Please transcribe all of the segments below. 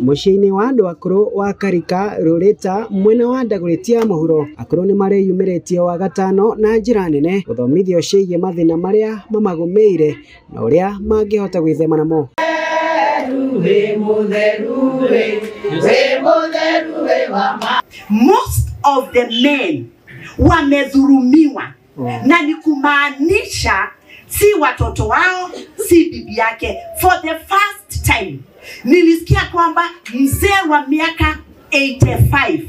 muciini wa andu akuru wa Karika Rurita mwena wa Ndaguretia Muhuro. Akuru ni mareyumiritie wa gatano na njira nene guthomithio ciigie mathina maria mamagumeire na uria mangihota gwithema namo. Most of the men wamedhulumiwa na ni kumaanisha si watoto wao, si bibi yake. For the first time nilisikia kwamba mzee wa miaka 85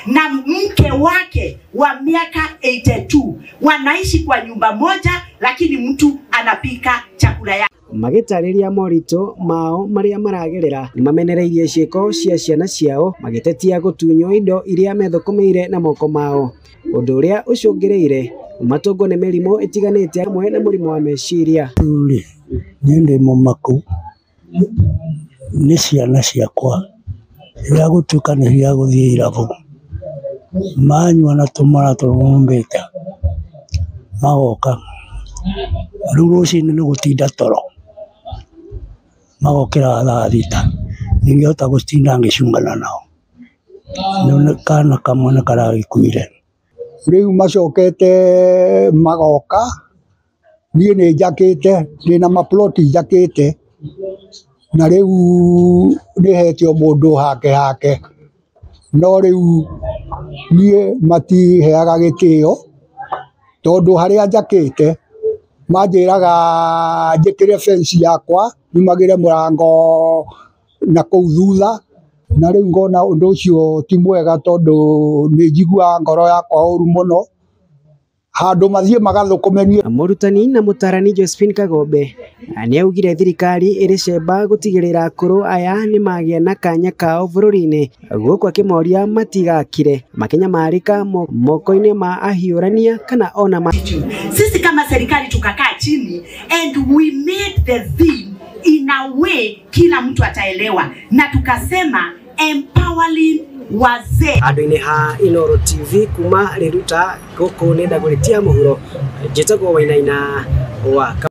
na mke wake wa miaka 82 wanaishi kwa nyumba moja, lakini mtu anapika chakula yake. Magitariria morito mao maria maragerera ni mamenereirie ciiko cia ciana ciao magitetia gutunyo indo iria methukumeire na moko mao, undu uria ucungireire matongo ne mirimo itiganite amwe na murimo wa meciria. Ninde mumaku ni ciana ciakwa ya gutukaniria guthie irabu manywa na tumara turumbite magoka rurucini ni gutinda toro magokira thaa thita ningehota gutinda ngicungana nao none kana kamwe na karagikuire riu macokete magoka nie ni njakite ni na maploti njakite na riu nihetio mundu hake no riu nie mati heaga gitio tondu haria njakite manjiraga njikire fence yakwa nimagire murango na kuu thutha na riu ngona undu ucio ti mwega tondu ni njigua ngoro yakwa uru muno handu mathie magathukumenie. Murutani na mutarani Josephine Kagombe ni augire thirikari iri cemba gutigirira akuru aya ni magia na kanya kao bururi-ini guku akimoria matigakire makinyamarika moko-ini ma ahiurania kana ona sisi kama serikali tukakaa chini and we made the theme in a way kila mtu ataelewa na tukasema empowering wazee. Andu-ini ha Inooro TV kuma Riruta guku ni Ndaguretia Muhuro njitagwo Wainaina wa